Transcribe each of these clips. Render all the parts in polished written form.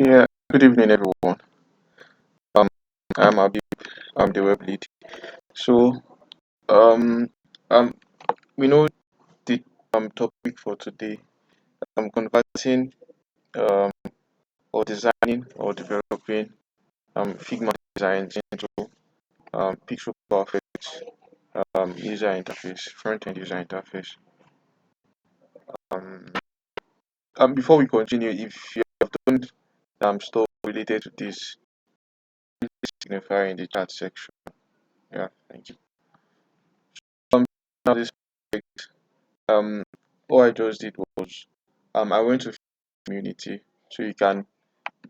Yeah, good evening, everyone. Um, I'm Abib. I'm the web lead. So, um, um, we know the topic for today. I'm converting um or designing or developing Figma designs into pixel perfect user interface, front end user interface. Um, Before we continue, if you have done stuff related to this, please signify in the chat section. Yeah, thank you. Um, Now this project, all I just did was I went to community, so you can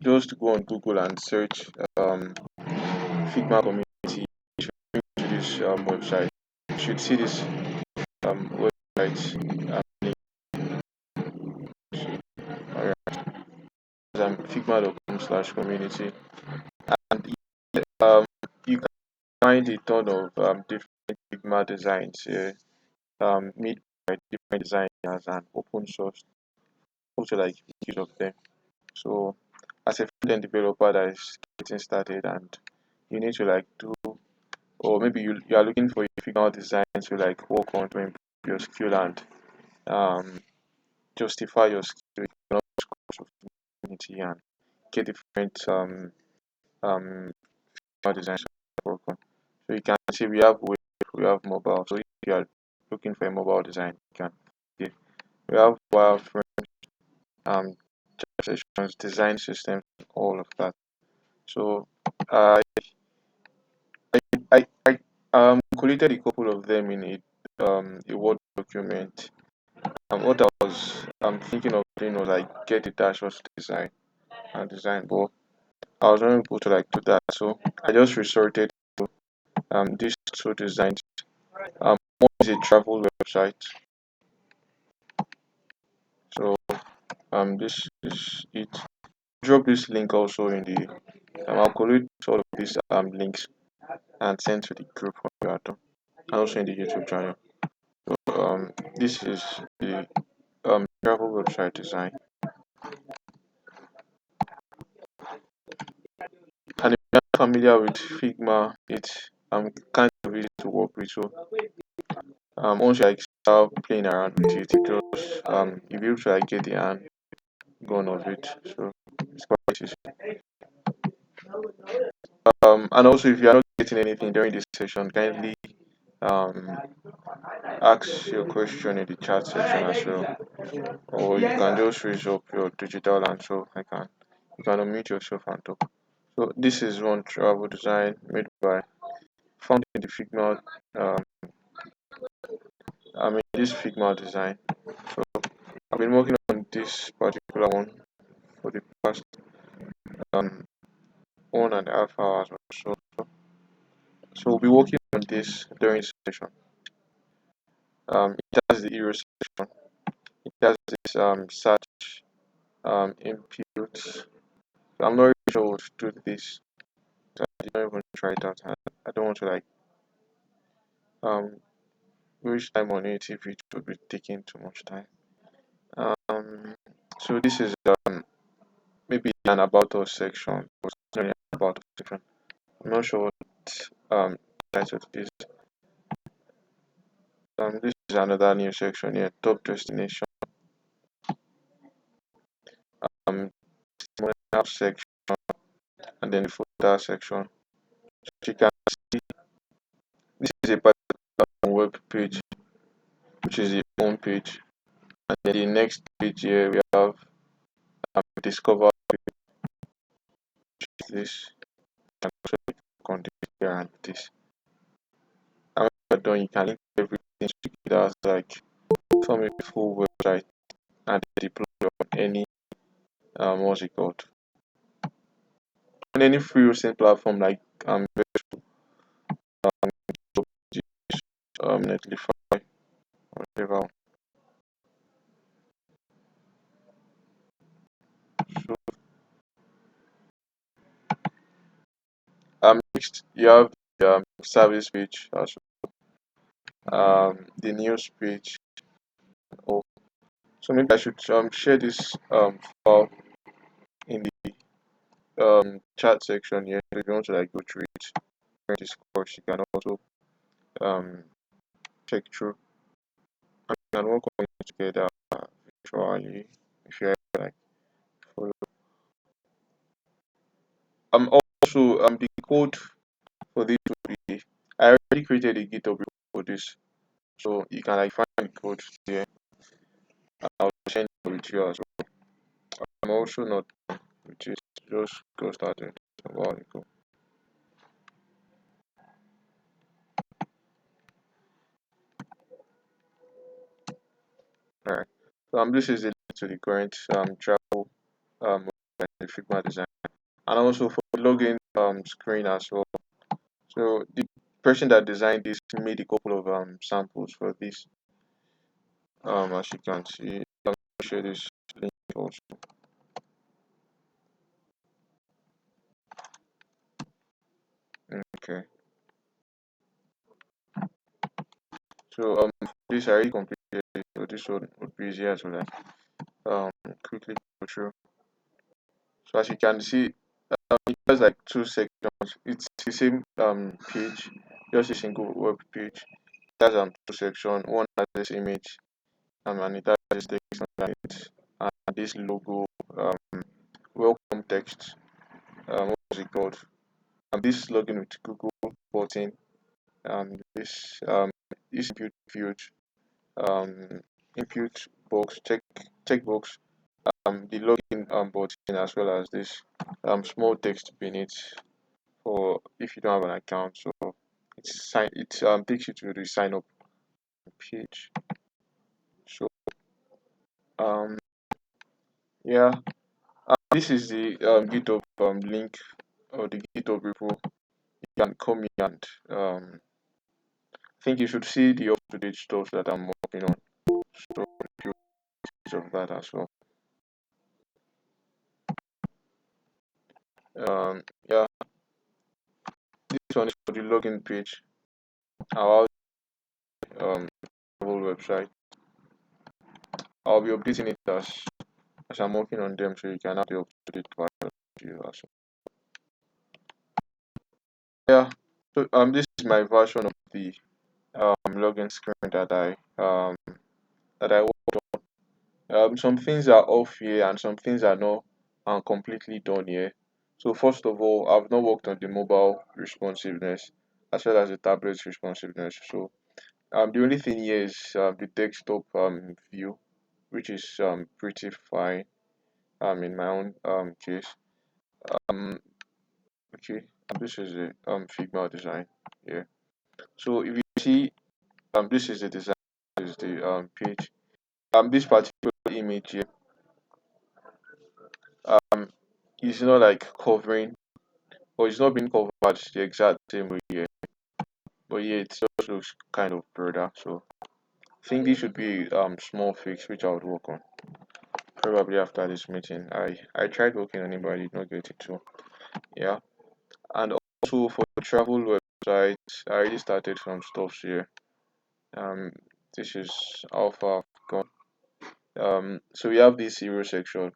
just go on Google and search Figma community to this website. You should see this website link. Alright, figma.com/community, and you can find a ton of different Figma designs here, made by different designers and open source. Also, like use of them. So, as a front-end developer that is getting started and you need to like do, or maybe you are looking for a Figma design to like work on to improve your skill and um, justify your skill, you can always go to community and get different um, Figma designs to work on. So you can see we have web, we have mobile. So if you are looking for a mobile design, you can. Yeah. We have wireframe, um, sessions, design systems, all of that. So I I collated a couple of them in a Word document. What I was thinking of doing was like get the dashboard design, but I was not able to like do that. So I just resorted to these two designs. One is a travel website. So this is it. Drop this link also in the I'll collate all of these links and send to the group when we are done, and also in the YouTube channel. This is the travel website design, and if you're not familiar with Figma, it's kind of easy to work with. So once you like start playing around with it, you just you'll be able to like get the hand gone of it. So it's quite easy. And also if you are not getting anything during this session, kindly um ask your question in the chat section as well, or you can just raise up your digital hand so you can unmute yourself and talk. So this is one travel design made by found in the Figma this Figma design. So I've been working on this particular one for the past um 1.5 hours or so. So we'll be working on this during this session. It has the hero section. It has this search input. So I'm not really sure what to do with this. So I did not even try it out. I don't want to like um waste time on it if it would be taking too much time. So this is maybe an about us section, but it's not really an about us section. I'm not sure what title it is. This is another new section here, top destination. Testimonial section, and then the footer section. So you can see this is a particular web page, which is the home page, and then the next page here we have discover page, which is this. You can also continue here and this. And when you're done, you can link everything together like form a full website and deploy on any what's it called, on any free hosting platform like Netlify, whatever. So next you have the service page as well, the news page. Oh, so maybe I should share this file in the chat section here. So if you want to like go through it during this course, you can also um check through and we can work on it together virtually if you like follow. Also the code for this will be I already created a GitHub repo for this, so you can like find the code there. I'll share it with you as well. I'm also not with it, just go started a while ago. Alright. So this is the link to the current travel the Figma design. And also for the login screen as well. So the person that designed this made a couple of samples for this. As you can see, I'll share this link also. Okay. So for this I already completed it, so this one would be easier to like quickly go through. So as you can see, it has like two sections. It's the same page, just a single web page. It has two sections. One has this image, and it has this text on it, and this logo, welcome text. What was it called? This login with Google button. This input field, um, input box, check box, the login button as well as this small text beneath for if you don't have an account. So it takes you to the sign up page. So um yeah, this is the GitHub link or the GitHub repo. You can come in and I think you should see the up to date stuff that I'm working on. So you of that as well. Yeah, this one is for the login page. Our whole website. I'll be updating it as I'm working on them, so you can have the up to date version as well. Yeah. So this is my version of the login screen that I worked on. Some things are off here and some things are not completely done here. So first of all, I've not worked on the mobile responsiveness as well as the tablet responsiveness. So the only thing here is the desktop view, which is pretty fine in my own case. Um okay, this is a Figma design. Yeah. So if you see this is the design, this is the page. This particular image here um is not like covering or it's not being covered the exact same way here. But yeah, it just looks kind of broader. So I think this should be small fix which I would work on probably after this meeting. I tried working on it but I did not get it to. Yeah. And also for the travel website, I already started some stuff here. Um this is how far I've gone. So we have this hero section.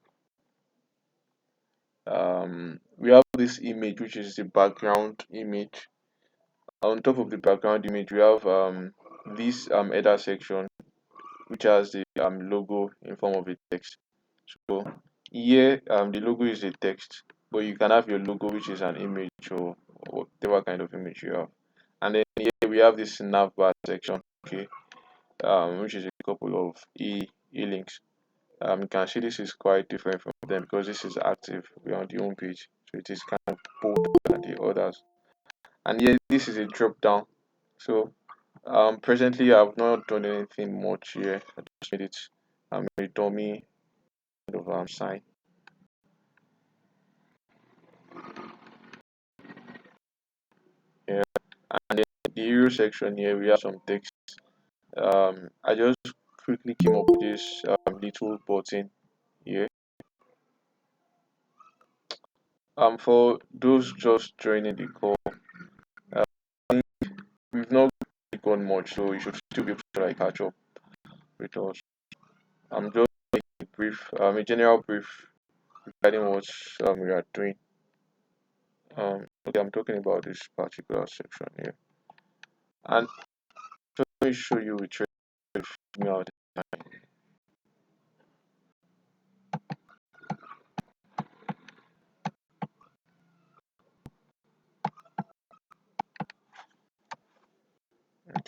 We have this image which is the background image. On top of the background image we have this header section which has the logo in form of a text. So here the logo is a text, but you can have your logo which is an image or whatever kind of image you have. And then here we have this navbar section, okay, which is a couple of e links. You can see this is quite different from them because this is active. We're on the home page, so it is kind of bolder than the others. And here this is a drop down. So presently I've not done anything much here. I just made it a dummy kind of sign. Yeah. And then the hero section here we have some text. I just quickly came up with this little button here. For those just joining the call, uh, we've not really gone much, so you should still be able to like catch up with us. I'm just making a brief, a general brief regarding what we are doing. Okay, I'm talking about this particular section here, and so let me show you which figure design.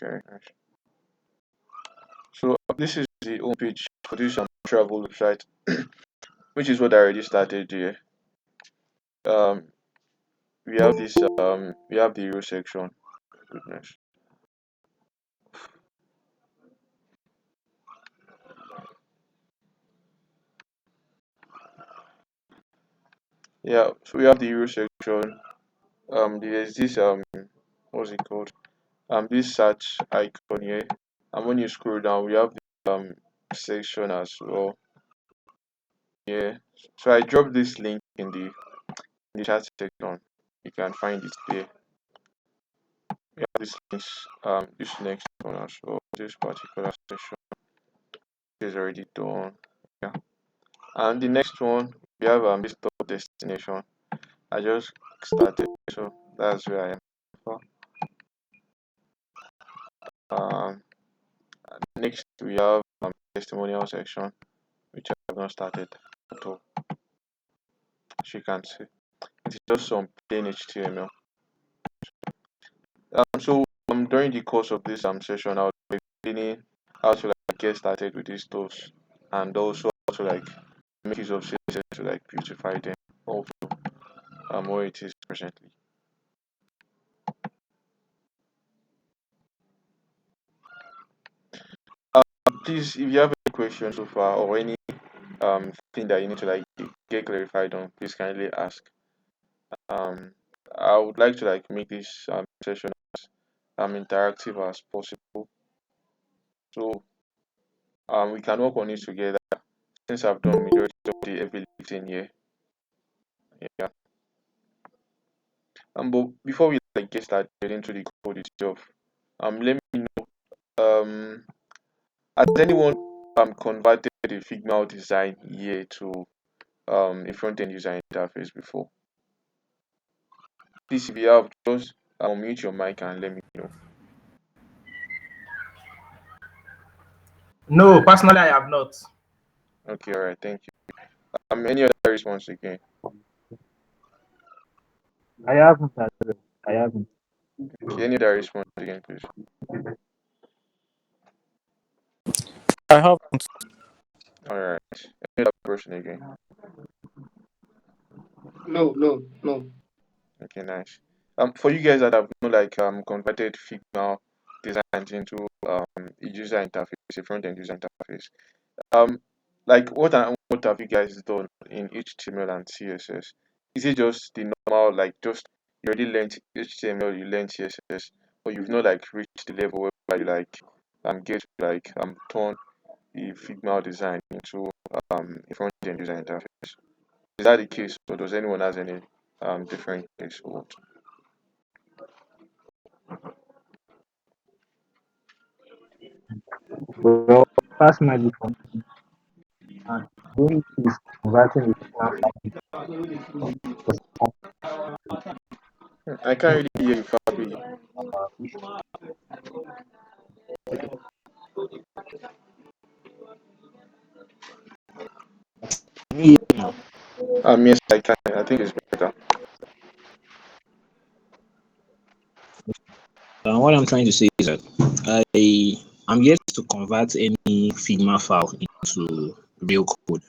Okay, so this is the home page for this travel website, which is what I already started here. Um, we have this we have the hero section. Goodness. Yeah, so we have the hero section. There's this what's it called? This search icon here, and when you scroll down, we have the section as well. Yeah, so I dropped this link in the chat section. You can find it there. We have this links this next one as well. This particular section is already done. Yeah, and the next one we have this top destination. I just started, so that's where I am. So, Um, next we have testimonial section, which I have not started at all. As you can see, it's just some plain HTML. So during the course of this session, I'll be explaining how to like get started with these tools, and also how to like make use of CSS to like beautify them also where it is presently. Please, if you have any questions so far or any thing that you need to like get clarified on, please kindly ask. Um, I would like to like make this session as interactive as possible, so we can work on it together. Since I've done majority of the heavy lifting here, yeah. But before we like get started into the code itself, let me know, has anyone converted a Figma design here to a front end user interface before? Please, if you have, just mute your mic and let me know. No, personally, I have not. Okay, all right, thank you. Any other response again? I haven't. As well. I haven't. Okay, any other response again, please? I haven't. All right, any other person again? No, no, no. Okay, nice. For you guys that have like converted Figma designs into a user interface, a front end user interface, um, like what have you guys done in HTML and CSS? Is it just the normal like just you already learned HTML, you learned CSS, or you've not like reached the level where you like get to like turn the Figma design into a front end user interface? Is that the case, or does anyone has any different case or what? Well, personally, for me, doing is converting it was I can't really hear you, Fabi. issue. Me now. Yes, I can. I think it's better. What I'm trying to say is that I'm yet to convert any Figma file into real code.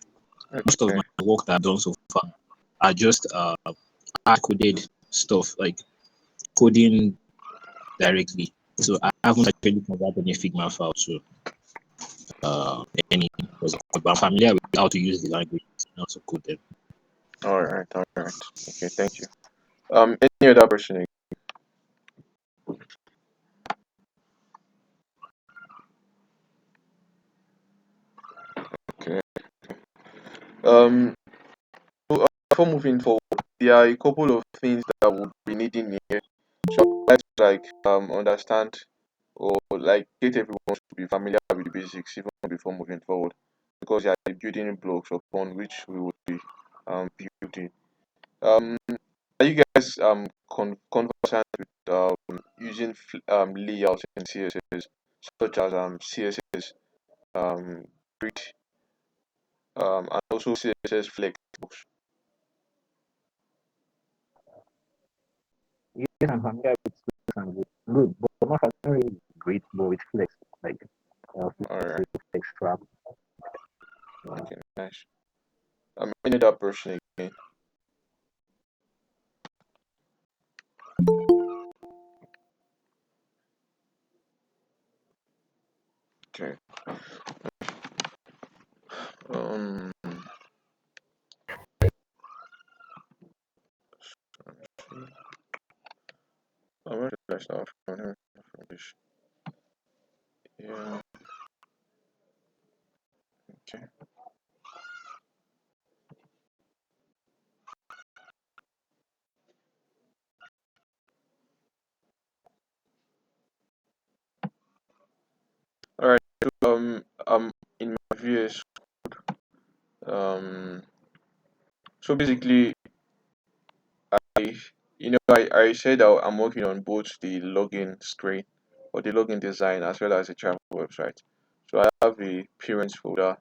Most of Okay. my work that I've done so far are just hard coded stuff like coding directly. So I haven't actually converted any Figma file to any, but I'm familiar with how to use the language and how to code them. All right. All right. Okay. Thank you. Any other person? Okay. Um. So, before moving forward, there are a couple of things that we'll be needing here. So I'd like to like understand or like get everyone to be familiar with the basics even before moving forward, because they are the building blocks upon which we would be building. Are you guys guys conversant with using layouts in CSS such as CSS grid and also CSS flexbox? Yes, I'm familiar with Flex and good, but I'm not familiar with great, but with Flex, like All Flex, right. Flex Trap. Okay. Nice. Any other person again? Okay. Um. Where did I start from here? From this. Yeah. Okay. All right. So, in my VS, um, so basically, I, I said I'm working on both the login screen or the login design as well as the travel website. So I have a parents folder.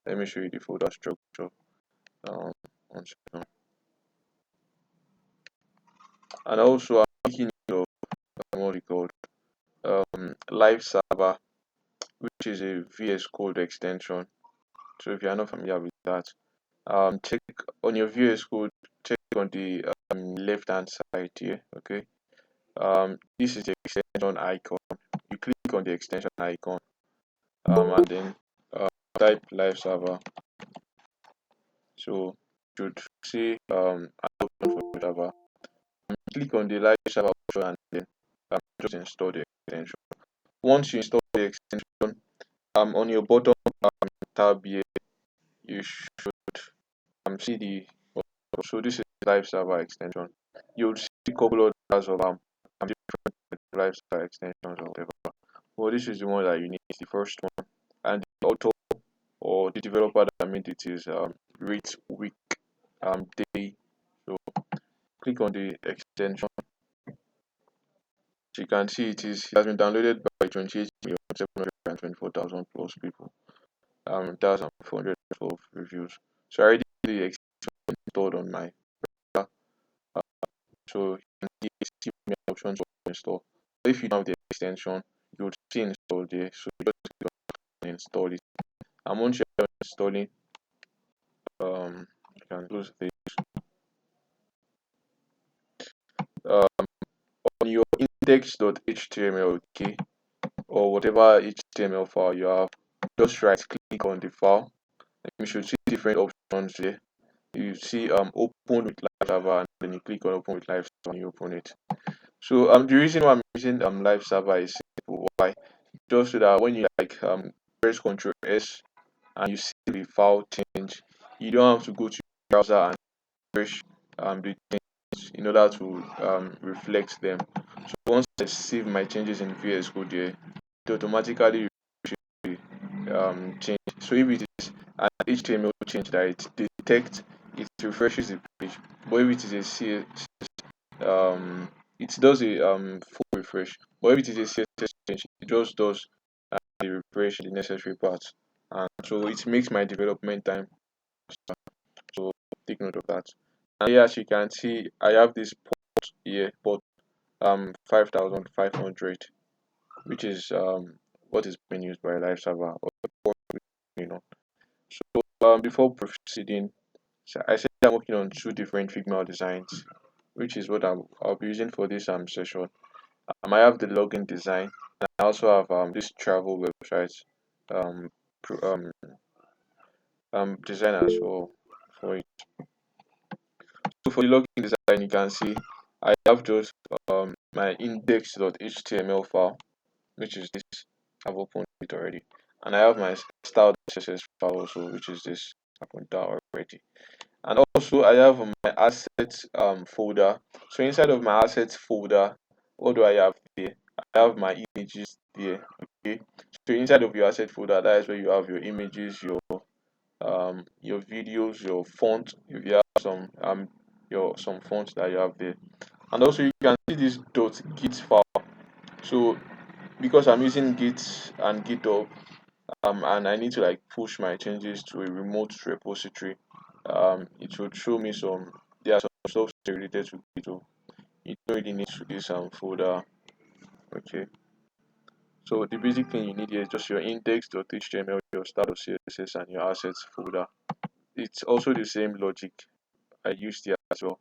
Let me show you the folder structure. Um, one second. And also I'm making use of what it called live server, which is a VS Code extension. So if you are not familiar with that, check on your VS Code, check on the left hand side here. Okay. This is the extension icon. You click on the extension icon, and then type live server. So you should see an option for Java. Click on the live server option and then just install the extension. Once you install the extension, on your bottom tab here, you should see the so this is live server extension. You'll see a couple of others of different live server extensions or whatever. Well, this is the one that you need, the first one, and the author or the developer that made it is rate week day. So click on the extension. So you can see it has been downloaded by 28,724,000 plus people. That's 412 reviews. So I already did the extension installed on my computer. So you can see many options to install. If you don't have the extension, you would see install there. So you just click on install it. And once you're done installing, you can close this. Um, on your index.html key or whatever HTML file you have, just right click on the file. And you should see different options there. You see open with live server and then you click on open with live server and you open it. So the reason why I'm using live server is simple. Why? Just so that when you press Ctrl S and you see the file change, you don't have to go to your browser and refresh the changes in order to reflect them. So once I save my changes in VS Code there, it automatically change. So if it is an HTML change that it detects, it refreshes the page. But if it is a it does a full refresh. But if it is a CSS change, it just does the refresh the necessary parts. And so it makes my development time faster. So take note of that. And here, as you can see, I have this port here, port 5500, which is what is being used by live server or the port, you know. So before proceeding, so I said I'm working on two different Figma designs, which is what I'll be using for this session. I have the login design, and I also have this travel website um, design as well for it. So for the login design, you can see I have just my index.html file, which is this. I've opened it already, and I have my style.css file also, which is this. I've opened that already. And also I have my assets folder. So inside of my assets folder, what do I have there? I have my images there. Okay. So inside of your asset folder, that is where you have your images, your videos, your font. If you have some your some fonts that you have there. And also you can see this .git file. So because I'm using Git and GitHub, and I need to like push my changes to a remote repository, it would show me some there are some stuff related to GitHub. You don't really need to this folder. Okay. So the basic thing you need here is just your index.html, your style.css, and your assets folder. It's also the same logic I used here as well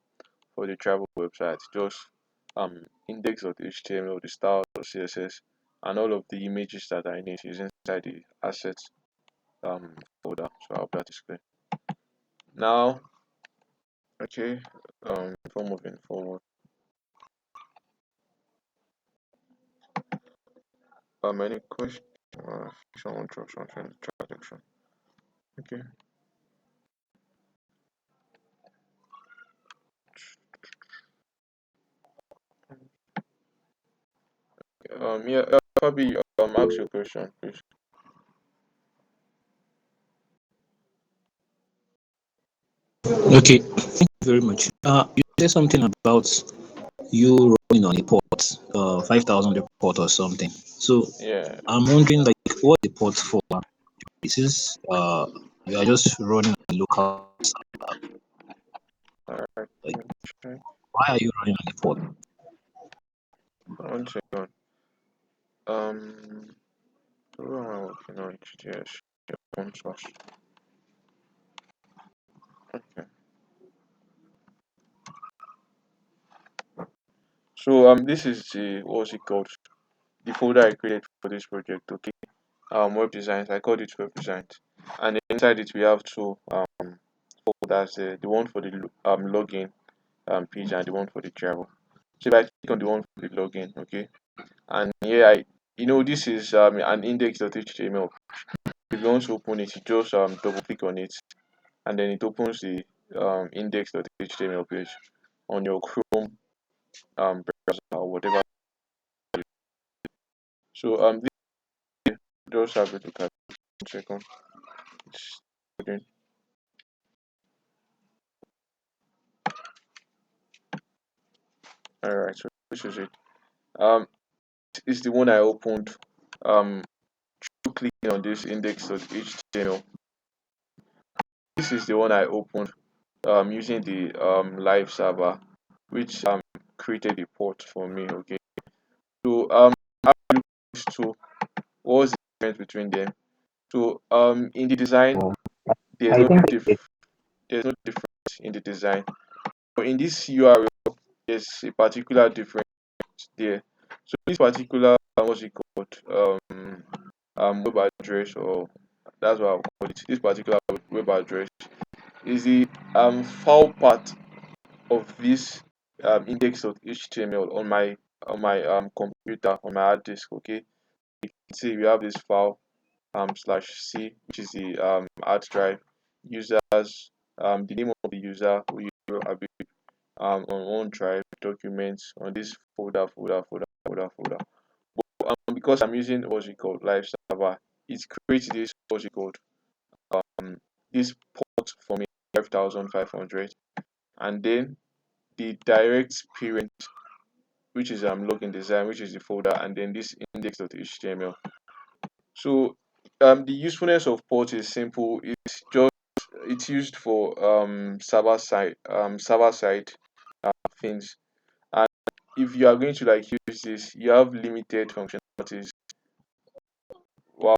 for the travel website. Just index.html, the style.css, and all of the images that I need is inside the assets folder. So I hope that is clear. Now, okay, before moving forward, any question? Someone drops something in the chat section. Okay. Yeah, Fabi, ask your question, please. Okay, thank you very much. You said something about you running on a port, 5,000 port or something. So Yeah. I'm wondering, like, what the port for? This is you are just running a local server. All right. Like, Let me check. why are you running on a port? One second. Who am I working on? GTS. Open source. Okay. So this is the what's it called? The folder I created for this project. Okay. Web designs. I called it web designs, and inside it we have two folders. The one for the login page and the one for the travel. So if I click on the one for the login, okay, and here this is an index.html. If you want to open it, you just double click on it, and then it opens the index.html page on your Chrome browser or whatever. So this, just have a look at it. 1 second. It's loading. All right, so this is it. Um, it's the one I opened. Clicking on this index.html. This is the one I opened using the live server, which created the port for me. Okay, so these two, what's the difference between them? So in the design, Oh, there's I no think there's no difference in the design. But in this URL, there's a particular difference there. So this particular what's it called web address, or that's what I'll call it. This particular web address is the file part of this index.html on my computer, on my hard disk. Okay, you can see we have this file slash c, which is the hard drive, users, the name of the user, Oyero Habibulah, on one drive, documents on this folder. But because I'm using what's it called live server, it creates this what's it called this port for me 5500, and then the direct parent, which is login design, which is the folder, and then this index.html. So the usefulness of port is simple. It's used for server side things. And if you are going to like use this, you have limited functionalities while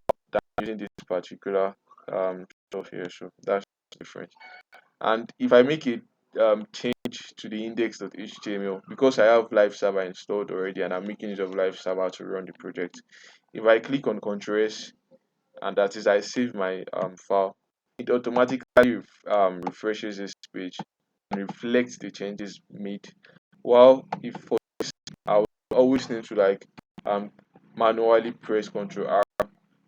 using this particular stuff here. So that's different. And if I make it change to the index.html, because I have live server installed already and I'm making use of live server to run the project, if I click on Ctrl S, and that is I save my file, it automatically refreshes this page and reflects the changes made. While if for this, I would always need to like um manually press Ctrl R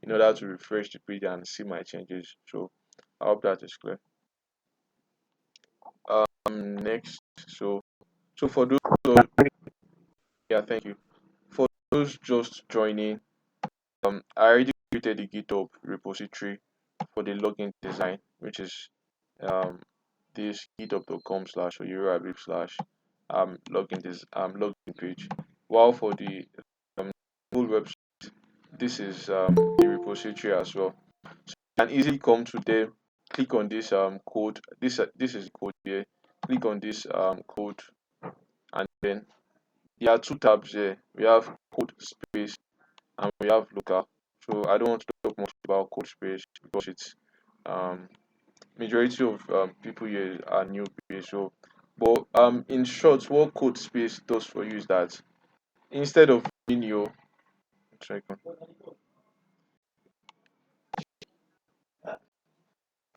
in order to refresh the page and see my changes. So I hope that is clear. Next, so for those, yeah, thank you. For those just joining, I already created the GitHub repository for the login design, which is um this github.com/oyero/habib/ login page. While for the full website, this is the repository as well. So you can easily come to there, click on this code. This is the code here. Click on this code, and then there are two tabs here. We have code space and we have local. So I don't want to talk much about code space because it's um majority of people here are newbies. So, but in short, what code space does for you is that instead of running your second.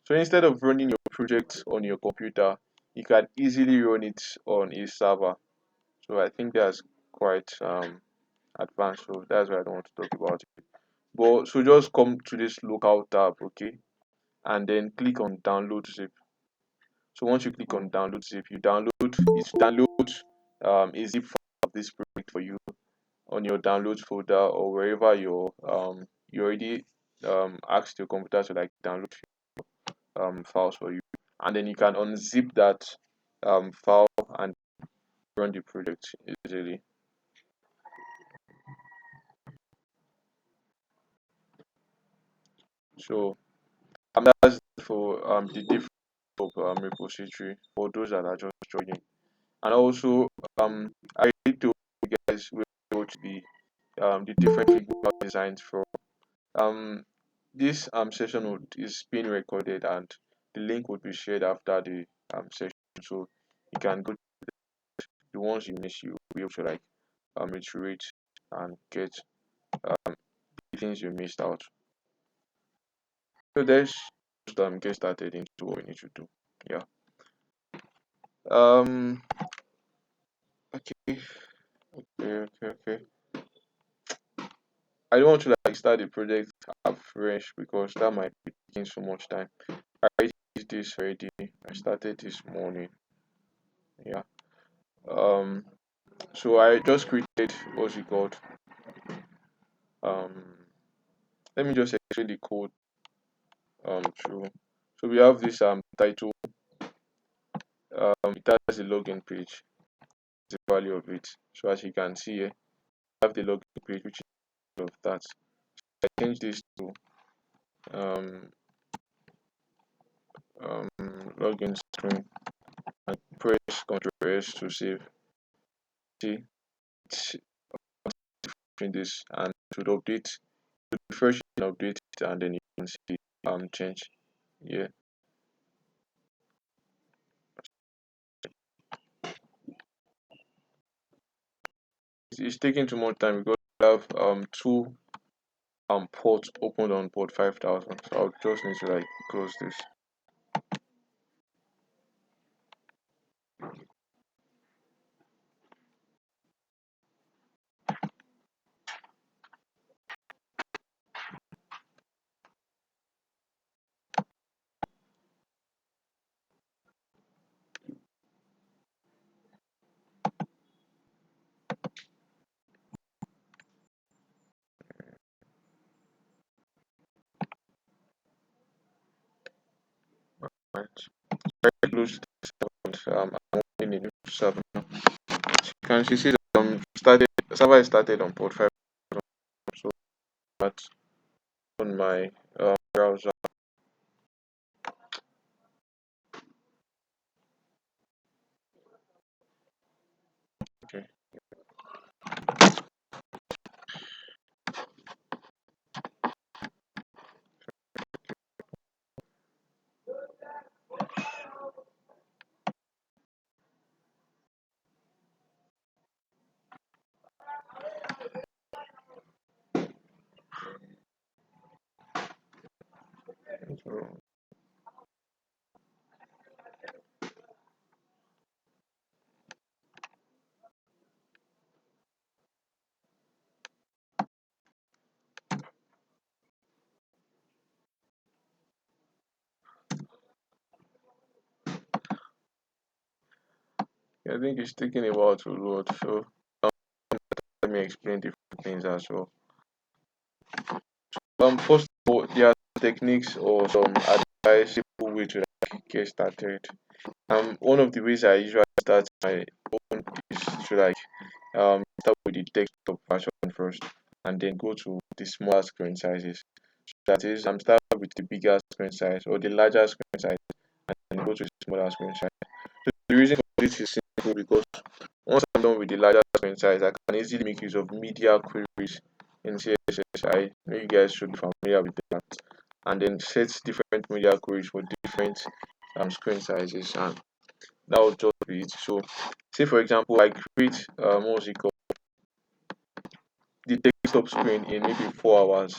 So instead of running your project on your computer, you can easily run it on a server. So I think that's quite advanced. So that's why I don't want to talk about it. But so just come to this local tab, okay, and then click on download zip. So once you click on download zip, you download a zip file of this project for you on your downloads folder or wherever you already asked your computer to like download files for you, and then you can unzip that file and run the project easily. So that's for the different of repository for those that are just joining. And also I need to guys will watch the different Figma designs from this session is being recorded, and the link would be shared after the session, so you can go the ones you miss, you will be able to like reiterate and get the things you missed out. So let's just get started into what we need to do. Yeah. Um okay, okay. I don't want to like start the project afresh because that might be taking so much time. I did this already. I started this morning. Yeah. Um so I just created what's it called? Um Let me just explain the code through. So we have this title, it has the login page, the value of it. So as you can see here, we have the login page which is of that. I change this to um login screen and press Ctrl S to save. See, it's in this and to update, to refresh and update it, and then you can see change. Yeah, it's taking too much time because we have two ports opened on port 5000. So I'll just need to like close this. Right. Close this I'm in a new server now. So you can see that started server is started on port 5000. So that's on my browser. Okay. So I think it's taking a while to load. So let me explain different things as well. First of all, there are techniques or some advice way to like get started. One of the ways I usually start my own is to start with the desktop version first, and then go to the smaller screen sizes. So that is, I'm starting with the bigger screen size or the larger screen size, and then go to the smaller screen size. So the reason for this is simple because once I'm done with the larger screen size, I can easily make use of media queries in CSS. I know you guys should be familiar with that, and then set different media queries for different screen sizes, and that would just be it. So, say for example, I create what's it called, the desktop screen in maybe 4 hours,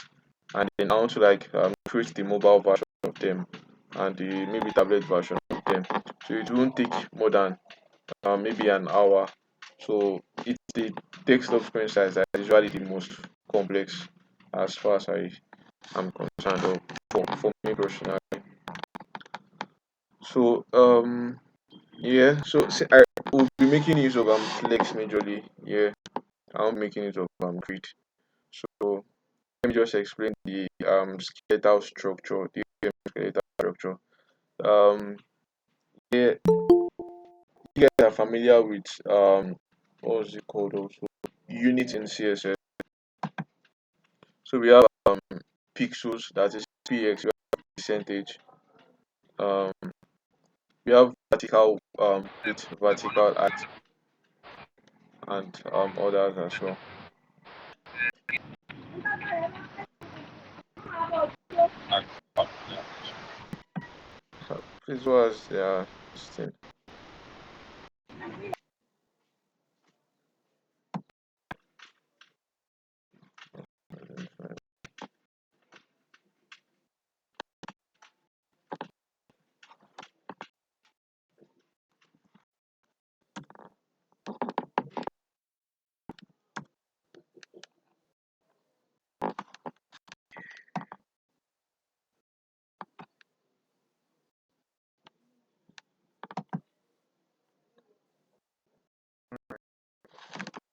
and then I want to create the mobile version of them and the maybe tablet version of them. So it won't take more than maybe an hour. So it's the desktop screen size that is usually the most complex as far as I am concerned, or for me personally. So yeah, so I will be making use of flex majorly. Yeah, I'm making use of grid. So let me just explain the skeletal structure, the skeletal structure. Um yeah, you guys are familiar with what was it called also? Unit in CSS. So we have pixels, that is px, we have percentage, um we have vertical width, vertical height, and others as well. This was this thing.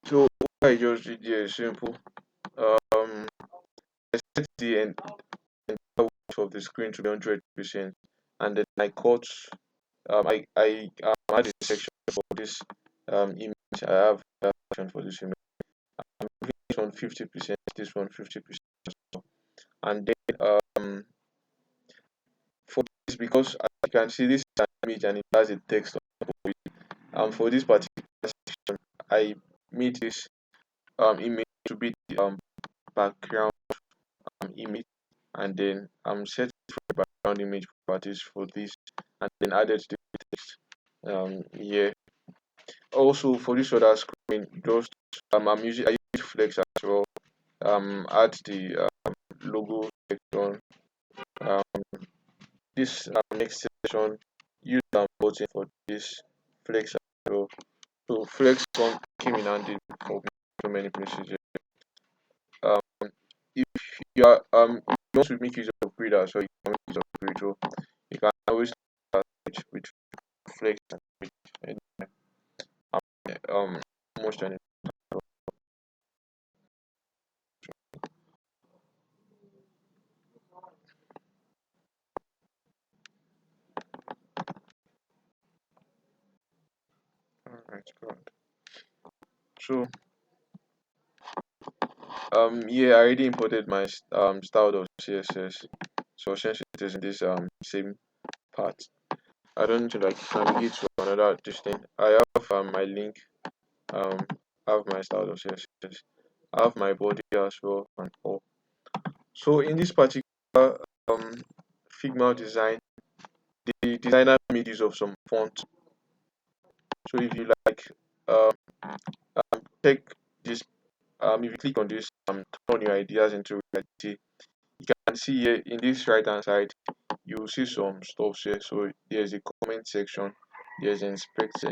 So what I just did here is simple. I set the entire width of the screen to be 100%, and then I cut. I add a section for this image. I have a section for this image. I'm moving this one 50%, this one 50%, and then for this, because as you can see, this is an image and it has a text on top of it. For this particular section, I made this image to be the background image, and then set for background image properties for this, and then added the text here. Also for this other screen, just I use flex as well. Add the logo section. Um, this next section, use button for this flex as well. So flex one came in handy for so many places. Yeah. If you are you want to make use of grid as well, you can make use of grid. So you can always start with flex and grid. And, um, almost any. Alright, good. So yeah, I already imported my style of CSS. So since it is in this same part, I don't need to navigate to another this thing. I have my link, um have my style of CSS, I have my body as well and all. So in this particular Figma design, the designer made use of some font. So if you um, take this, if you click on this, turn your ideas into reality, you can see here in this right hand side, you will see some stuff here. So there's a comment section, there's an inspect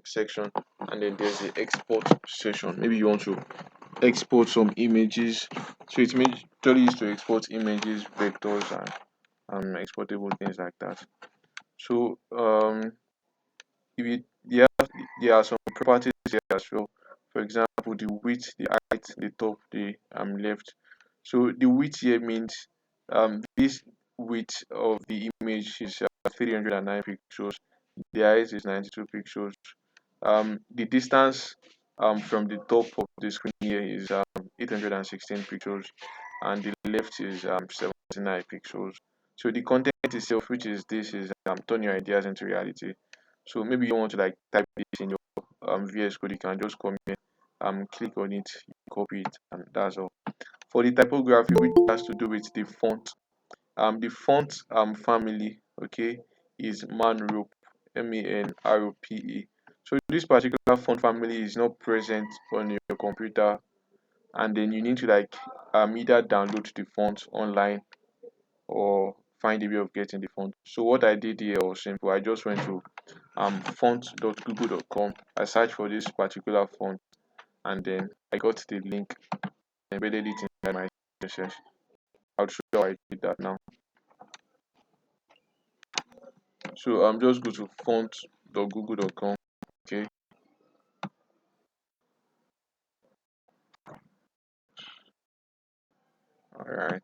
section, and then there's the export section. Maybe you want to export some images. So it's majorly used to export images, vectors, and exportable things like that. So if you there are some properties here as well. For example, the width, the height, the top, the left. So the width here means this width of the image is 309 pixels. The height is 92 pixels. The distance from the top of the screen here is 816 pixels, and the left is 79 pixels. So the content itself, which is this, is turn your ideas into reality. So maybe you want to like type this in your VS Code, you can just come here, click on it, copy it, and that's all. For the typography, which has to do with the font, the font family, okay, is Manrope, Manrope. So this particular font family is not present on your computer, and then you need to like either download the font online or find a way of getting the font. So what I did here was simple. I just went to font.google.com. I searched for this particular font, and then I got the link, embedded it inside my CSS. I'll show you how I did that now. So just go to font.google.com. Okay. All right.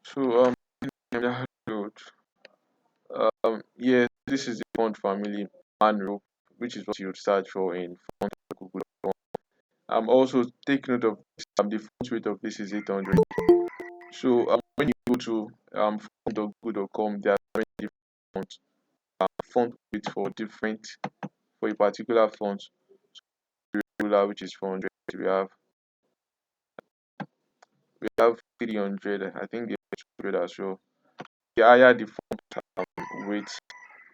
So download. Yeah, this is the font family Manrope, which is what you would search for in font.google.com. Also take note of this, the font weight of this is 800. So when you go to font.google.com, there are many different fonts. Font weight for a particular font, regular, which is 400. We have 300. I think there's 200 as well. The higher the font weight,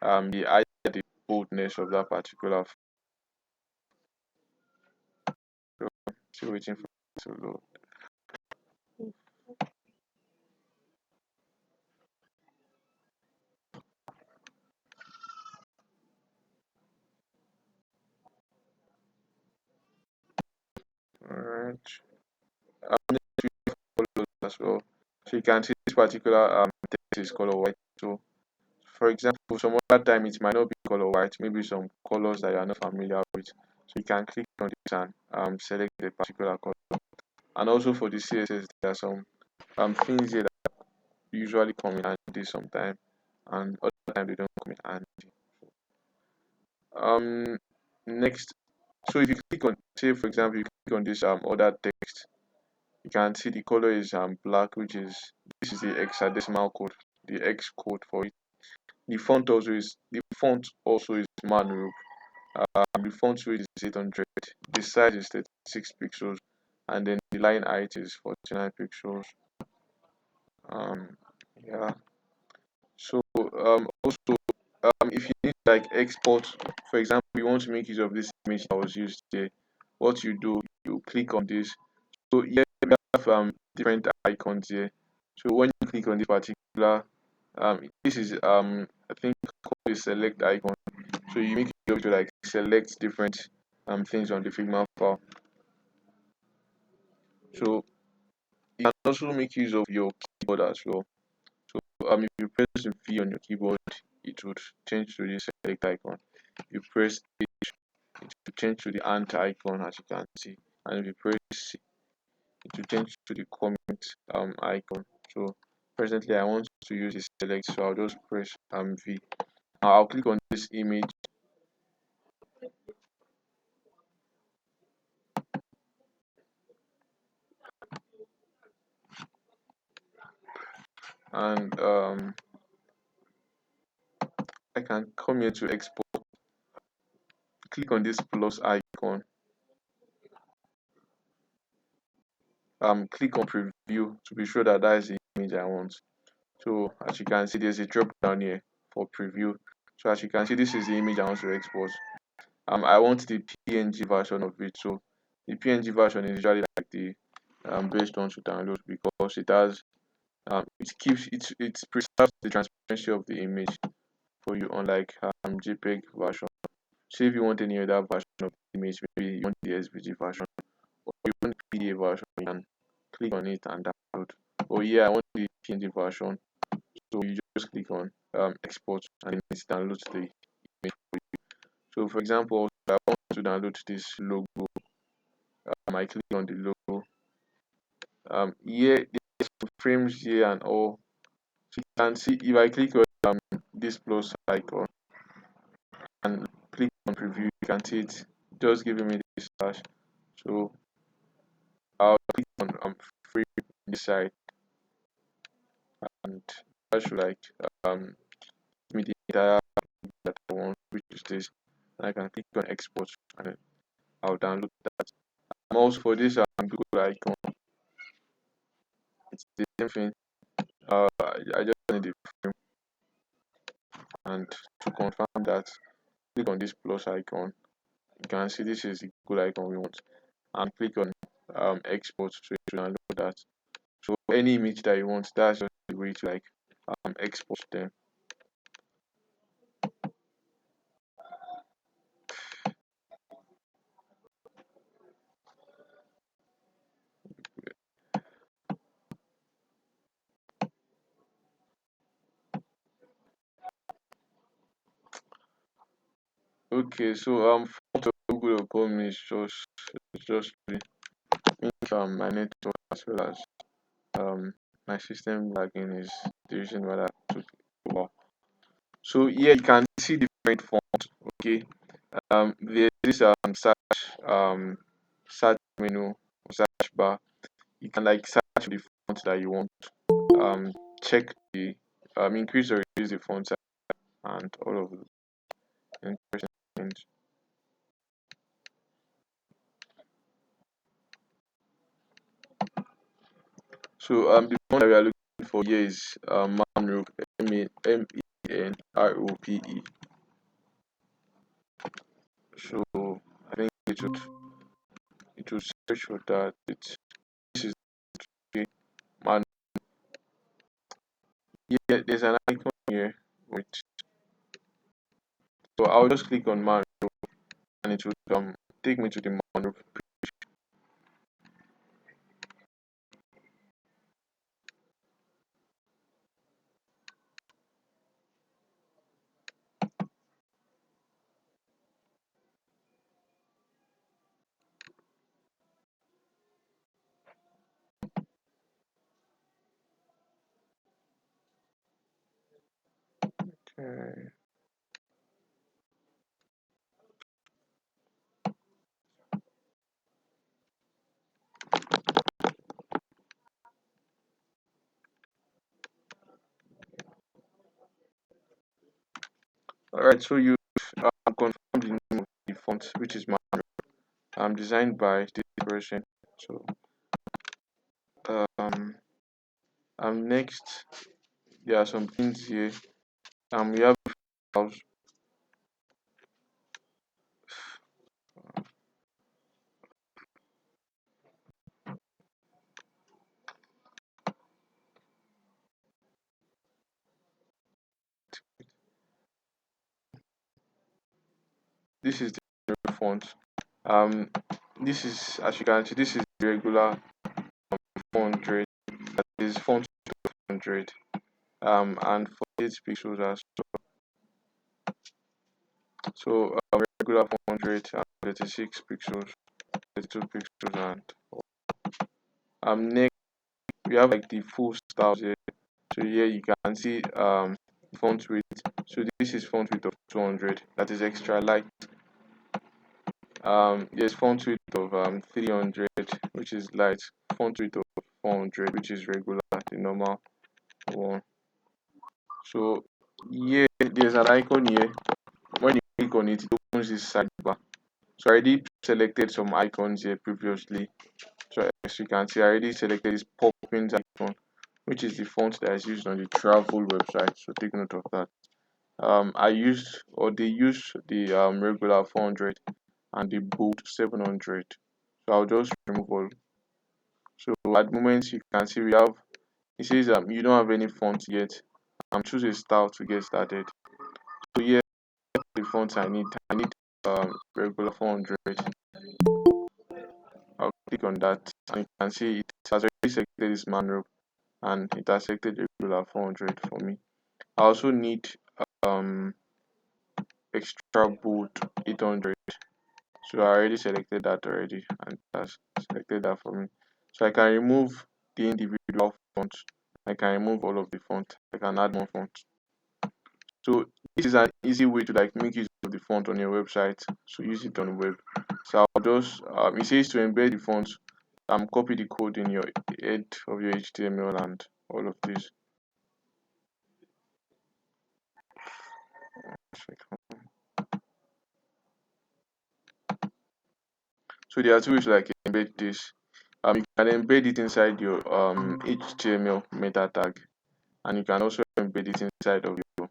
the higher the boldness of that particular font. So still waiting for it to load. Alright. Next we have colors as well. So you can see this particular text is color white. So for example, some other time it might not be color white, maybe some colors that you are not familiar with. So you can click on this and select the particular color. And also for the CSS, there are some things here that usually come in handy sometimes, and other time they don't come in handy. Next, so if you click on, say for example, you click on this other text, you can see the color is black, which is, this is the hexadecimal code, the X code for it. The font also is Manrope. The font weight is 800. The size is 36 pixels, and then the line height is 49 pixels. Yeah. So also if you need to like export, for example, you want to make use of this image that was used here, what you do, you click on this. So here we have different icons here. So when you click on this particular, this is I think called the select icon. So you make it to like select different things on the Figma file. So you can also make use of your keyboard as well. So if you press the V on your keyboard, it would change to the select icon. If you press H, it will change to the ant icon, as you can see. And if you press C, it will change to the comment icon. So presently I want to use the select, so I'll just press V. Now I'll click on this image, and I can come here to export. Click on this plus icon, click on preview to be sure that that is the image I want. So as you can see, there's a drop down here for preview. So as you can see, this is the image I want to export. I want the PNG version of it. So the PNG version is usually like the best one to download, because it preserves the transparency of the image for you, unlike JPEG version. So if you want any other version of the image, maybe you want the SVG version or you want the PDA version, you can click on it and download. Oh yeah, I want the PNG version. So you just click on export, and it downloads the image for you. So for example, I want to download this logo. I click on the logo. Here there's some frames here and all. So you can see if I click on this plus icon and click on preview, you can see it just giving me this slash. So I'll click on frame this side, and that should like give me the entire that I want, which is this. And I can click on export and then I'll download that. And also for this Google icon, it's the same thing. I just need the frame, and to confirm that, click on this plus icon. You can see this is the Google icon we want, and click on export so it will download that. So any image that you want, that's just the way to like export them. Okay, so font of Google.com is just I think my network as well as my system lagging is the reason why that took a while. So here you can see different fonts. Okay, there's this search menu, search bar. You can like search the font that you want. Check the increase or reduce the font size and all of the interesting things. So the font that we are looking for here is Manrope, MENROPE. So I think it would search for that. This is okay. Man, yeah, there's an icon here. Wait. So I'll just click on Manrope and it will take me to the Manrope. Okay. Alright, so you confirmed the name of the font, which is designed by this person. So next there are some things here. We have files. This is the font. This is, as you can see, this is the regular 400. That is font 400. And 48 pixels as well. So regular 400 and 36 pixels, 32 pixels, and next we have like the full styles here. So here you can see font width. So this is font width of 200. That is extra light. There's font width of 300, which is light. Font width of 400, which is regular, the normal one. So here there's an icon here. When you click on it, it opens this sidebar. So I already selected some icons here previously. So as you can see, I already selected this Poppins icon, which is the font that is used on the travel website. So take note of that. They used the regular 400 and the bold 700. So I'll just remove all. So at the moment you can see it says you don't have any font yet. Choose a style to get started. So here the fonts I need regular 400. I'll click on that and you can see it has already selected this manual and it has selected regular 400 for me. I also need extra bold 800. So I already selected that already, and that's selected that for me. So I can remove the individual fonts. I can remove all of the font. I can add more fonts. So this is an easy way to like make use of the font on your website. So use it on the web. So I'll just it says to embed the font. Copy the code in your head of your HTML and all of this. So there are two ways to like embed this. You can embed it inside your HTML meta tag, and you can also embed it inside of your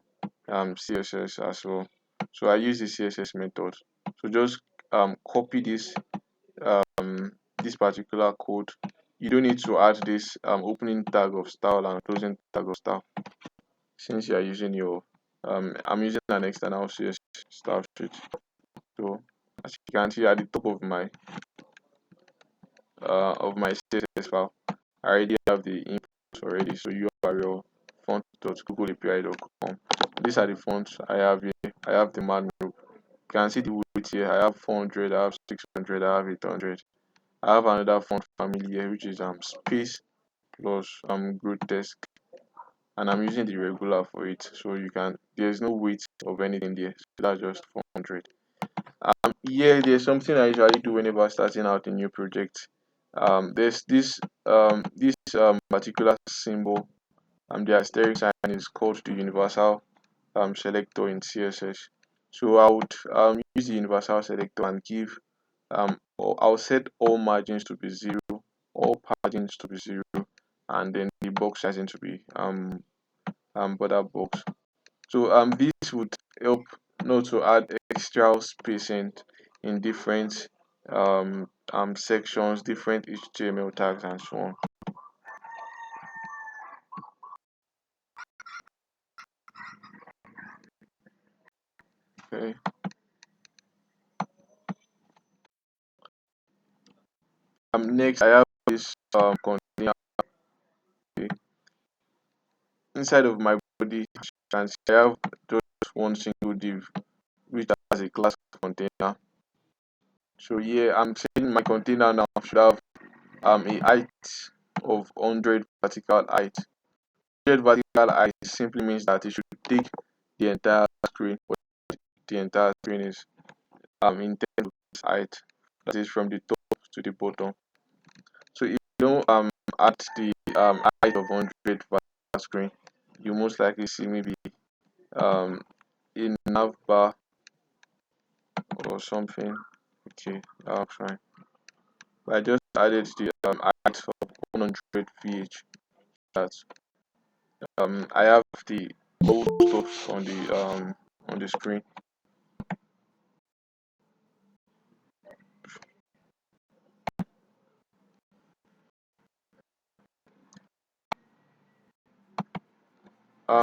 CSS as well. So I use the CSS method. So just copy this particular code. You don't need to add this opening tag of style and closing tag of style, since you are using your I'm using an external CSS style sheet. So as you can see at the top of my CSS file, I already have the inputs already. So URL font.googleapi.com. These are the fonts I have here. I have the man group. You can see the width here. I have 400, I have 600, I have 800. I have another font family here, which is space plus grotesque, and I'm using the regular for it. So you can there's no weight of anything there. So that's just 400. Yeah, there's something I usually do whenever starting out a new project. There's this particular symbol. The asterisk sign is called the universal selector in CSS. So I would use the universal selector and give or I'll set all margins to be 0, all paddings to be 0, and then the box sizing to be border box. So this would help not to add extra spacing in different sections, different HTML tags and so on. Okay. Next I have this container. Okay. Inside of my body, as you can see, I have just one single div which has a class container. So here I'm saying my container now should have a height of 100 vertical height. 100 vertical height simply means that it should take the entire screen. The entire screen is in terms of height, that is from the top to the bottom. So if you don't add the height of 100 vertical screen, you most likely see maybe um a nav bar or something. Okay, that's fine. But I just added the height of 100 VH. That I have the old stuff on the screen.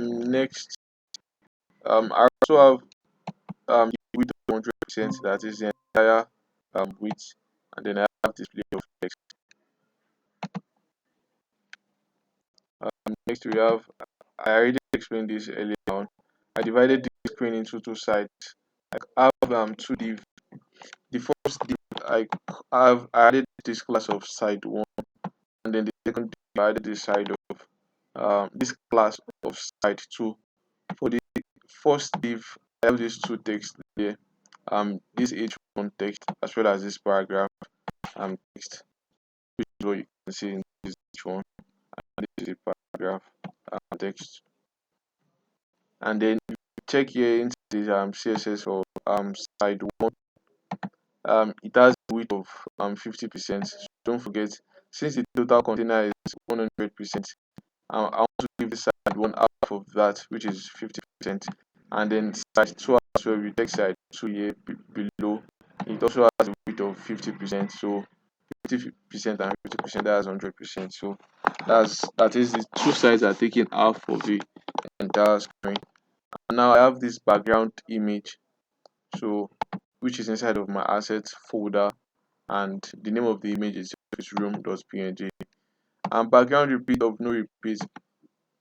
Next, I also have the width of 100%, that is the entire width, and then I have display of text. Next we have, I already explained this earlier on. I divided the screen into two sides. I have two div. The first div I added this class of side one, and then the second div I added this side of this class of side two. For the first div, I have these two texts there. This H1 text as well as this paragraph text, which is what you can see in this H1, and this is the paragraph text. And then if you check here into the CSS for side one, it has a width of 50%. So don't forget, since the total container is 100%, I want to give the side one half of that, which is 50%, and then side two as well. We take side two here below. It also has a width of 50%, so 50% and 50%, that's 100%. So that is the two sides are taking half of the entire screen. And now I have this background image, so which is inside of my assets folder, and the name of the image is room.png, and background repeat of no repeat.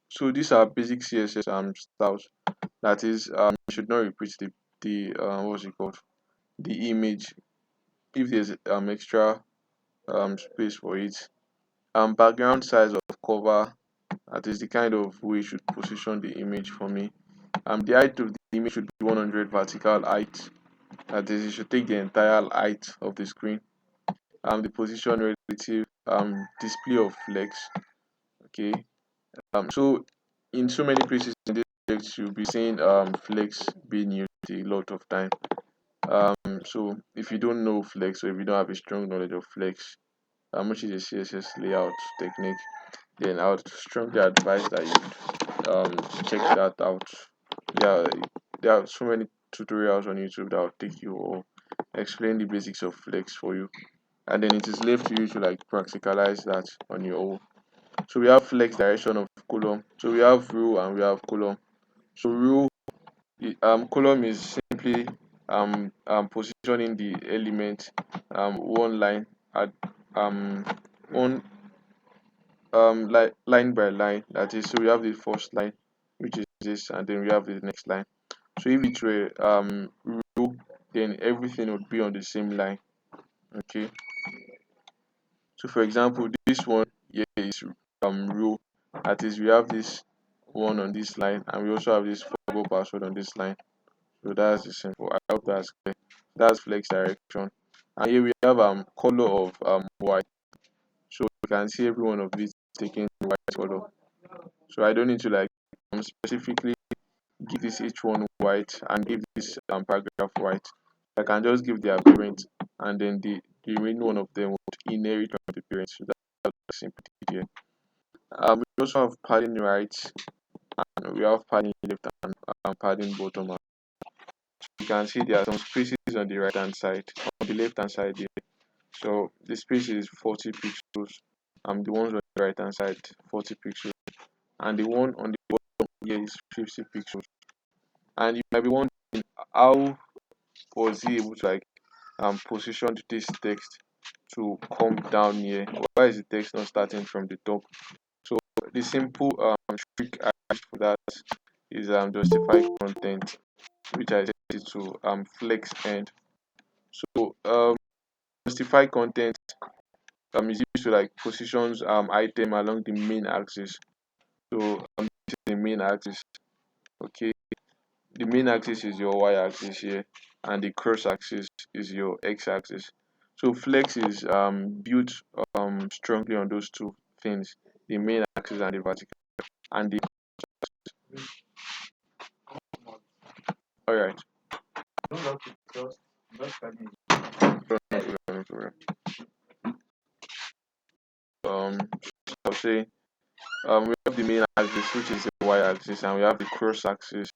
So these are basic CSS styles. That is, you should not repeat the what's it called, the image if there's extra space for it. Background size of cover, that is the kind of way you should position the image for me. The height of the image should be 100 vertical height. That is, you should take the entire height of the screen. The position relative display of flex. Okay. So in so many places in this text, you'll be seeing flex being used a lot of time. So if you don't know flex, or if you don't have a strong knowledge of flex, which is a CSS layout technique, then I would strongly advise that you check that out. Yeah, there are so many tutorials on YouTube that will take you or explain the basics of flex for you, and then it is left to you to like practicalize that on your own. So we have flex direction of column. So we have row and we have column. So row, column is simply positioning the element one line at one line by line. That is, so we have the first line, which is this, and then we have the next line. So if it were row, then everything would be on the same line. Okay. So for example, this one here is row. That is, we have this one on this line, and we also have this forgot password on this line. So that's the simple. I hope that's clear. That's flex direction. And here we have color of white. So you can see every one of these taking white color. So I don't need to like specifically give this each one white and give this paragraph white. I can just give their parent, and then the remaining one of them would inherit from the parent. So that's simple here. We also have padding right, and we have padding left, and padding bottom. You can see there are some spaces on the right hand side, on the left hand side here. So the space is 40 pixels. The ones on the right hand side 40 pixels, and the one on the bottom here is 50 pixels. And you might be wondering, how was he able to like position this text to come down here? Why is the text not starting from the top? So the simple trick I use for that is justify content, which I set it to flex end. So justify content is used to like positions item along the main axis. So this is the main axis. Okay, the main axis is your y-axis here, and the cross axis is your x-axis. So flex is built strongly on those two things, the main axis and the vertical, and the all right. um I'll say we have the main axis, which is the y-axis, and we have the cross axis,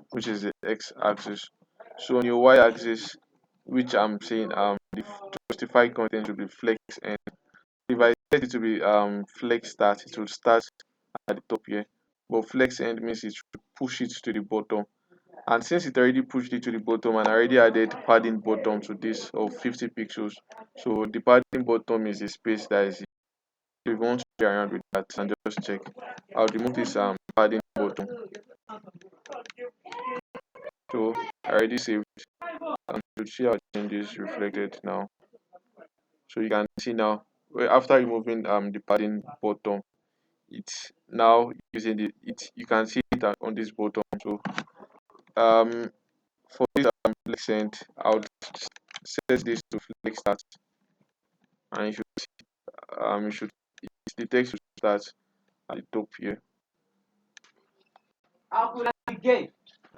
which is the x-axis. So on your y-axis, which I'm saying the justified content will be flex end. If I set it to be flex start, it will start at the top here. But flex end means it should push it to the bottom. And since it already pushed it to the bottom and I already added padding bottom to this of 50 pixels, so the padding bottom is the space that is. If you want to play around with that and just check, I'll remove this padding bottom. So I already saved, and you should see our changes reflected now. So you can see now, after removing the padding bottom, it's now using you can see it on this bottom. So um for this flex end, I would set this to flex start, and you should the text should start at the top here.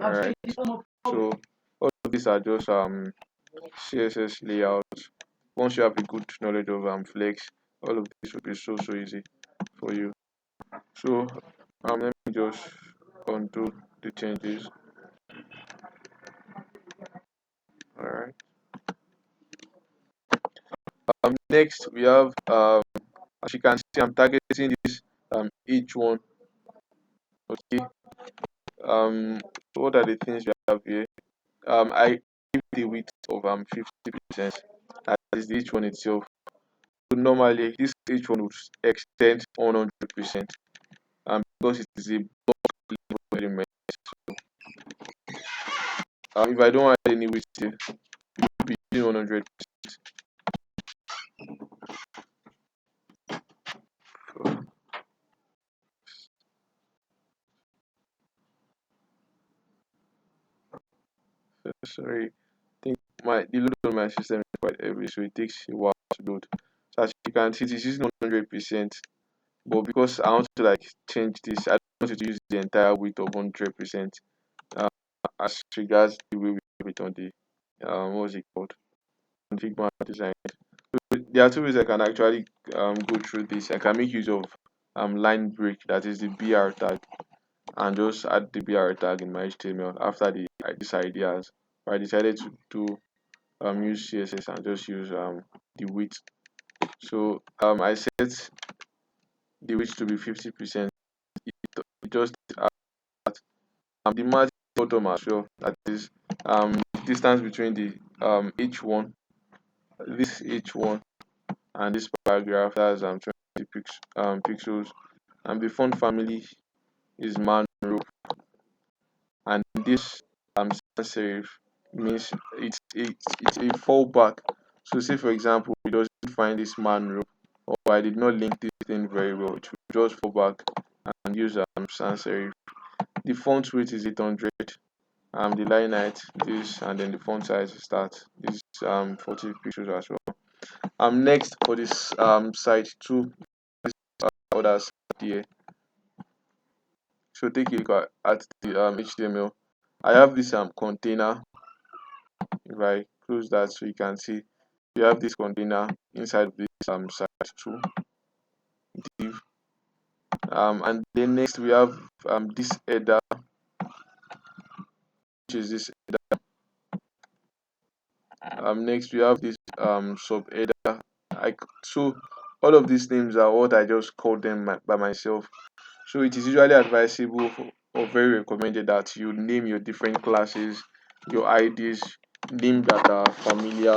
Alright, so all of these are just CSS layouts. Once you have a good knowledge of flex, all of this will be so easy for you. So let me just undo the changes. Alright. Next we have as you can see, I'm targeting this each one. Okay. So what are the things we have here? I give the width of 50%. That is each one itself. So normally this each one would extend 100%, because it is a block level element. If I don't add any width here, it will be 100%. Sorry, I think the load on my system is quite heavy, so it takes a while to load. So as you can see, it is using 100%, but because I want to like change this, I don't want it to use the entire width of 100%. As regards the way we have it on the what's it called, on Figma design. So there are two ways I can actually go through this. I can make use of line break, that is the BR tag, and just add the BR tag in my HTML after these ideas. I decided to do use CSS and just use the width. So I set the width to be 50%. It just the margin bottom as well. That is distance between the H1, this H1 and this paragraph. That's 20 pixels, and the font family is man row, and this sans serif means it's a fallback. So say for example we doesn't find this man row, or I did not link this thing very well, it will just fall back and use sans serif. The font weight is 800, the line height this, and then the font size start is 40 pixels as well. Next for this site 2, other side here. So take a look at the HTML. I have this container. If I close that, so you can see you have this container inside of this site 2 div. And then next we have this header, which is this header. Next we have this sub header. So all of these names are what I just called them by myself. So it is usually advisable or very recommended that you name your different classes, your IDs, name that are familiar,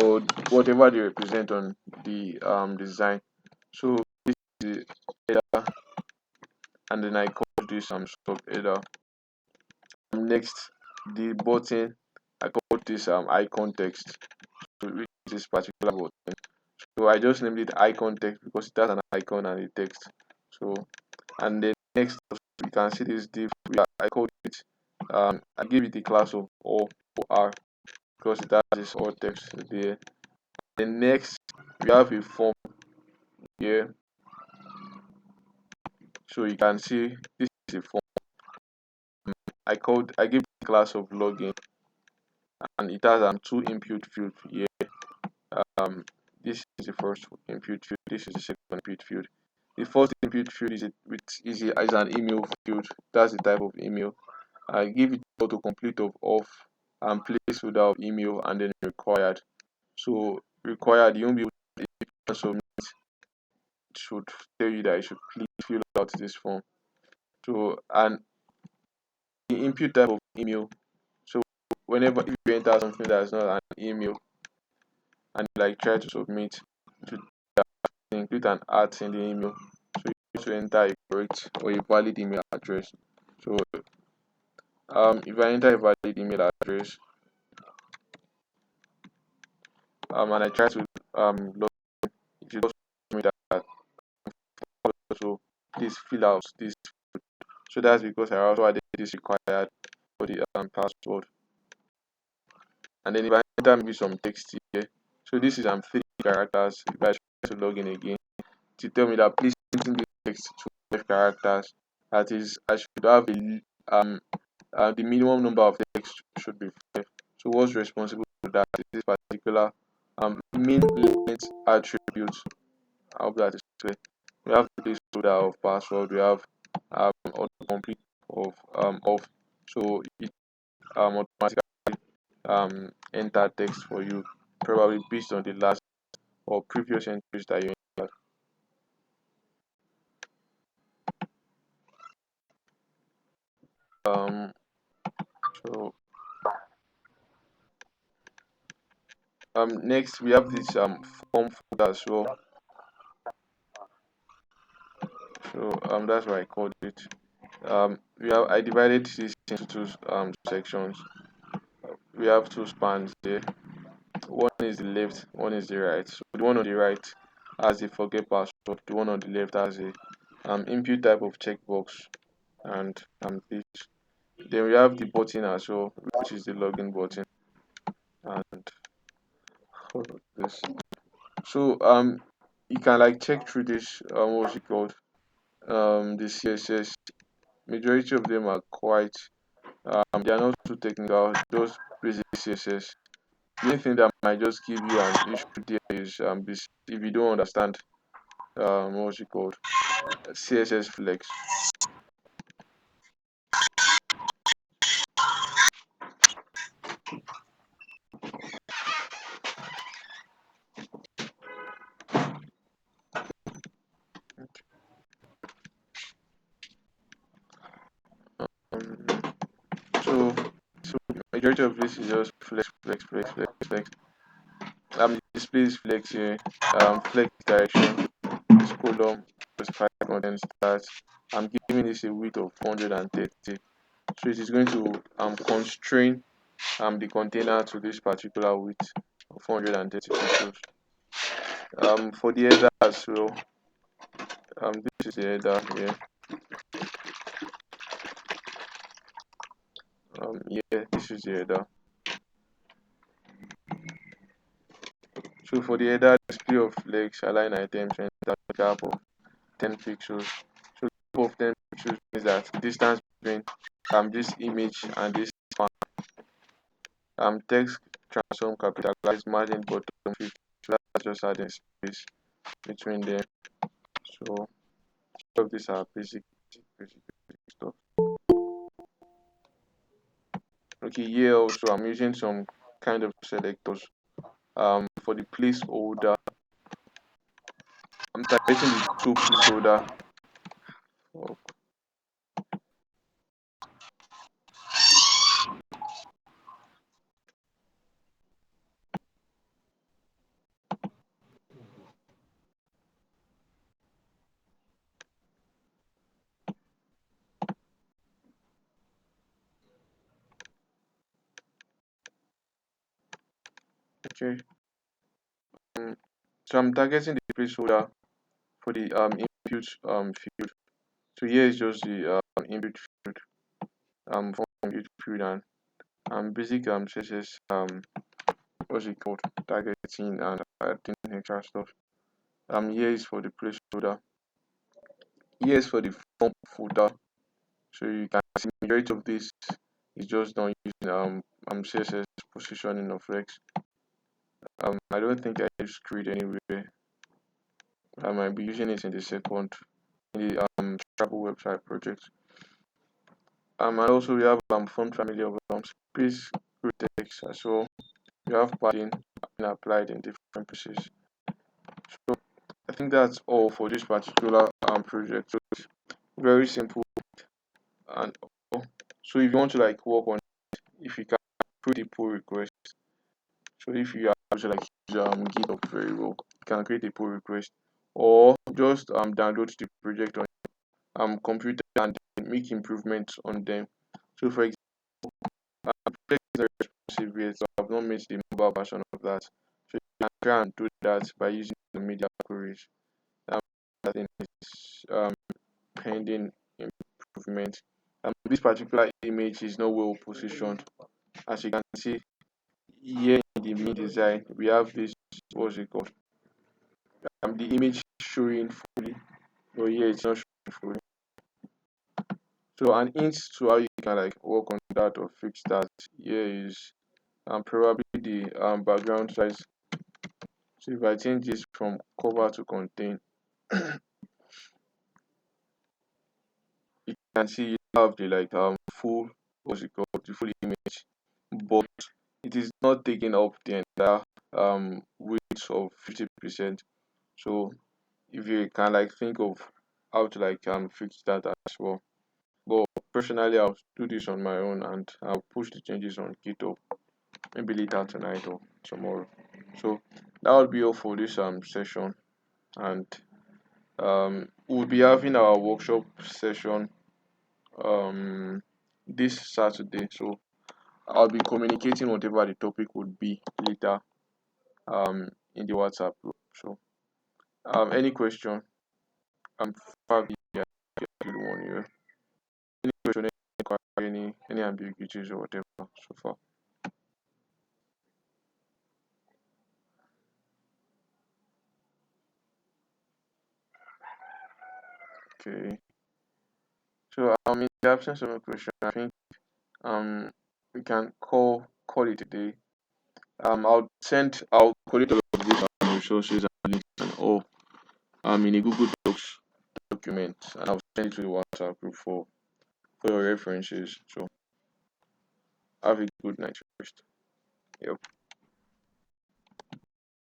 or whatever they represent on the design. So this is the header, and then I call this sub header. Next, the button, I call this icon text. So which is this particular button. So I just named it icon text because it has an icon and a text. So, and then next you can see this div. I called it I gave it the class of OR because it has this all text there. Then next we have a form here. So you can see this is a form. I gave the class of login, and it has two input fields here. This is the first input field, this is the second input field. The first input field is an email field. That's the type of email. I give it autocomplete of off and placeholder of email, and then required. So required, you won't be able to, if you can submit, it should tell you that you should please fill out this form. So, and the input type of email. So whenever if you enter something that is not an email and you like try to submit, to include an at in the email. So you need to enter a correct or a valid email address. So if I enter a valid email address and I try to log in, it will also tell me that also please fill out this. So that's because I also added this required for the password. And then if I enter maybe some text here, so this is 3 characters. If I try to log in again, to tell me that please enter this text to 5 characters. That is, I should have the minimum number of text should be 5. So what's responsible for that is this particular main length attribute. I hope that is clear. We have the placeholder of password. We have autocomplete of, so it automatically enter text for you, probably based on the last or previous entries that you entered. So next we have this form folder as well. So that's what I called it. I divided this into two sections. We have two spans there. One is the left, one is the right. So the one on the right has a forget password, the one on the left has a input type of checkbox, and this. Then we have the button as well, which is the login button, and this. So you can like check through this what's it called, the CSS. Majority of them are quite they are not too technical, just basic CSS. The only thing that might just give you an issue there is if you don't understand what's it called, CSS flex. Um, so so majority of this is just flex. Display is flex here. Flex direction, this column, specify content start. I'm giving this a width of 430. So it is going to constrain the container to this particular width of 430 pixels. For the header as well, this is the header here. This is the header. So for the header, display of flex, align items, and that gap of 10 pixels. So gap of 10 pixels means that the distance between this image and this font. Text transform capitalized margin bottom 50. So that's just adding space between them. So all of these are basic stuff. Okay, here also I'm using some kind of selectors. For the placeholder, I'm targeting the two placeholder. Okay, so I'm targeting the placeholder for the input field. So here is just the input field from input field, and basic CSS what's it called, targeting and adding extra stuff. Here is for the placeholder. Here is for the form folder. So you can see majority of this is just done using CSS positioning of Rex. I don't think I use grid anywhere. I might be using it in the second, in the travel website project. And also we have font family of space grid text as well. We have padding being applied in different pieces. So I think that's all for this particular project. So it's very simple, and so if you want to like work on it, if you can create a pull request. So if you have to like use GitHub very well, you can create a pull request, or just download the project on computer and make improvements on them. So for example, project is not responsive yet, so I've not made the mobile version of that. So you can try and do that by using the media queries. I think is pending improvement. This particular image is not well positioned. As you can see here in the main design, we have this, what's it called? The image showing fully, but here it's not showing fully. So an hint to how you can like work on that or fix that here is probably the background size. So if I change this from cover to contain, you can see you have the like full, what's it called, the full image, but it is not taking up the entire width of 50%. So if you can like think of how to like fix that as well. But personally, I'll do this on my own, and I'll push the changes on GitHub maybe later tonight or tomorrow. So that would be all for this session, and we'll be having our workshop session um this Saturday. So I'll be communicating whatever the topic would be later in the WhatsApp group. So any question? Fabi, yeah, good one here. Any question, any ambiguities or whatever so far? Okay. So in the absence of a question, I think we can call it a day. I'll collect all of these resources and links and all in a Google Docs document, and I'll send it to the WhatsApp group for your references. So have a good night first. Yep.